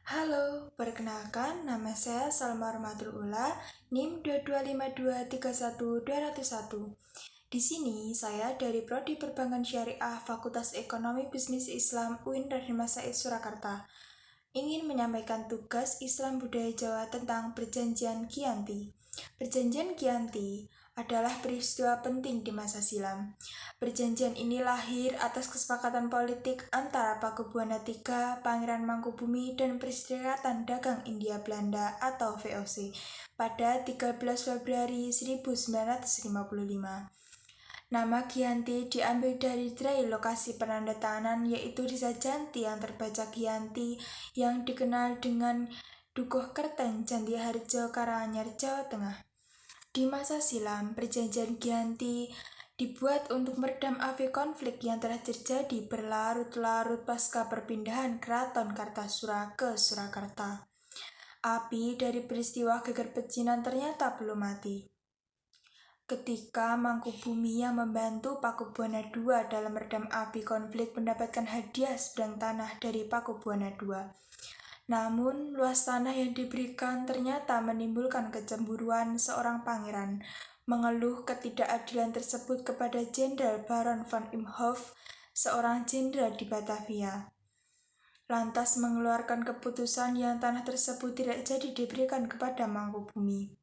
Halo, perkenalkan nama saya Salma Rahmatul Ula, NIM 225231201. Di sini saya dari Prodi Perbankan Syariah Fakultas Ekonomi Bisnis Islam UIN Raden Mas Said Surakarta. Ingin menyampaikan tugas Islam Budaya Jawa tentang Perjanjian Giyanti. Perjanjian Giyanti adalah peristiwa penting di masa silam. Perjanjian ini lahir atas kesepakatan politik antara Pakubuwana III, Pangeran Mangkubumi, dan Perserikatan Dagang India Belanda atau VOC pada 13 Februari 1955. Nama Giyanti diambil dari tirai lokasi penandatanganan yaitu Desa Janti yang terbaca Giyanti yang dikenal dengan Dukuh Kerten, Jantiharjo, Karanganyar, Jawa Tengah. Di masa silam, perjanjian Giyanti dibuat untuk meredam api konflik yang telah terjadi berlarut-larut pasca perpindahan Keraton Kartasura ke Surakarta. Api dari peristiwa geger pecinan ternyata belum mati. Ketika Mangkubumi yang membantu Pakubuwana II dalam meredam api konflik mendapatkan hadiah sebidang tanah dari Pakubuwana II. Namun, luas tanah yang diberikan ternyata menimbulkan kecemburuan seorang pangeran, mengeluh ketidakadilan tersebut kepada Jenderal Baron van Imhoff, seorang jenderal di Batavia. Lantas mengeluarkan keputusan yang tanah tersebut tidak jadi diberikan kepada Mangkubumi.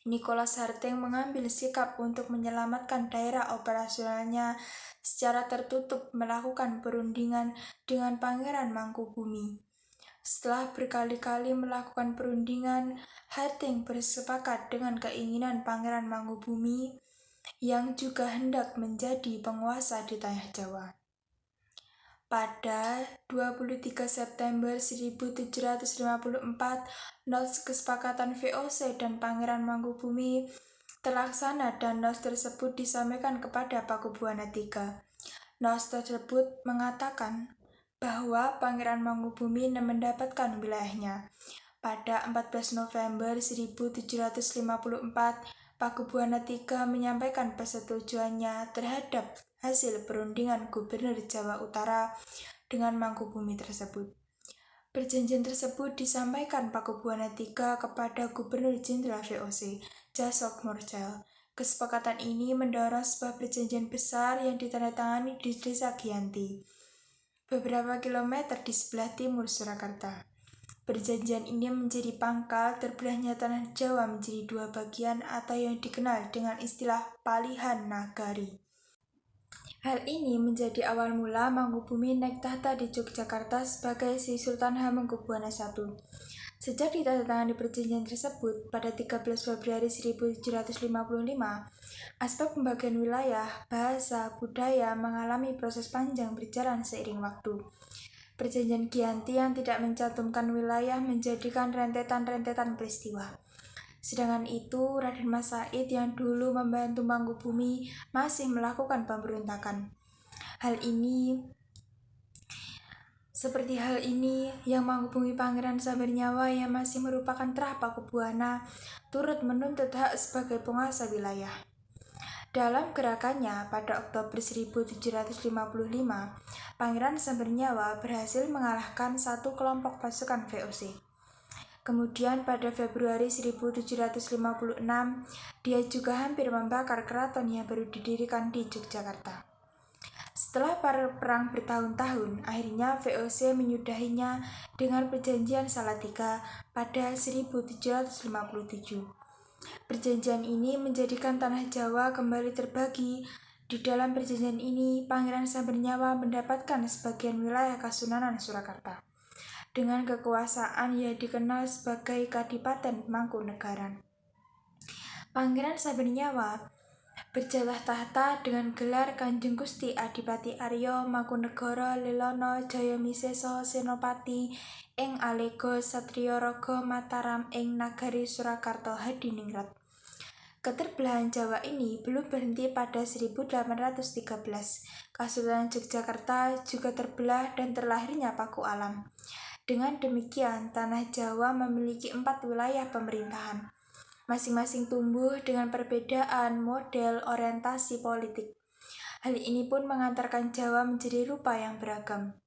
Nicholas Harting mengambil sikap untuk menyelamatkan daerah operasionalnya secara tertutup melakukan perundingan dengan Pangeran Mangkubumi. Setelah berkali-kali melakukan perundingan, Harting bersepakat dengan keinginan Pangeran Mangkubumi yang juga hendak menjadi penguasa di tanah Jawa. Pada 23 September 1754, nos kesepakatan VOC dan Pangeran Mangkubumi terlaksana dan nos tersebut disampaikan kepada Pakubuwana III. Nos tersebut mengatakan bahwa Pangeran Mangkubumi mendapatkan wilayahnya. Pada 14 November 1754, Pakubuwana III menyampaikan persetujuannya terhadap hasil perundingan Gubernur Jawa Utara dengan Mangkubumi tersebut. Perjanjian tersebut disampaikan Pakubuwana III kepada Gubernur Jenderal VOC, Jasok Morcel. Kesepakatan ini mendorong sebuah perjanjian besar yang ditandatangani di Desa Giyanti, beberapa kilometer di sebelah timur Surakarta. Perjanjian ini menjadi pangkal terbelahnya tanah Jawa menjadi dua bagian atau yang dikenal dengan istilah Palihan Nagari. Hal ini menjadi awal mula Mangkubumi naik tahta di Yogyakarta sebagai Sri Sultan Hamengkubuwana I. Sejak ditandatangani perjanjian tersebut pada 13 Februari 1755, aspek pembagian wilayah, bahasa, budaya mengalami proses panjang berjalan seiring waktu. Perjanjian Giyanti yang tidak mencantumkan wilayah menjadikan rentetan-rentetan peristiwa. Sedangkan itu, Raden Mas Said yang dulu membantu Mangkubumi masih melakukan pemberontakan. Seperti hal ini, yang Mangkubumi Pangeran Sambernyawa yang masih merupakan terah Pakubuwana turut menuntut hak sebagai penguasa wilayah. Dalam gerakannya pada Oktober 1755, Pangeran Sambernyawa berhasil mengalahkan satu kelompok pasukan VOC. Kemudian pada Februari 1756, dia juga hampir membakar keraton yang baru didirikan di Yogyakarta. Setelah perang bertahun-tahun, akhirnya VOC menyudahinya dengan perjanjian Salatiga pada 1757. Perjanjian ini menjadikan tanah Jawa kembali terbagi. Di dalam perjanjian ini, Pangeran Sambernyawa mendapatkan sebagian wilayah Kasunanan Surakarta dengan kekuasaan yang dikenal sebagai Kadipaten Mangkunegaran. Pangeran Sambernyawa berjatah tahta dengan gelar Kanjeng Gusti Adipati Arya Mangkunegara Lelono Jayamiseso Senopati ing Alego Satriya Raga Mataram ing Nagari Surakarta Hadiningrat. Keterbelahan Jawa ini belum berhenti pada 1813. Kesultanan Yogyakarta juga terbelah dan terlahirnya Paku Alam. Dengan demikian, tanah Jawa memiliki 4 wilayah pemerintahan. Masing-masing tumbuh dengan perbedaan model orientasi politik. Hal ini pun mengantarkan Jawa menjadi rupa yang beragam.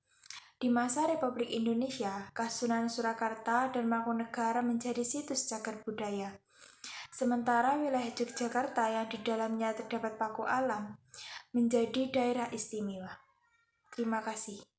Di masa Republik Indonesia, Kasunanan Surakarta dan Mangkunegaran menjadi situs cagar budaya. Sementara wilayah Yogyakarta yang di dalamnya terdapat paku alam menjadi daerah istimewa. Terima kasih.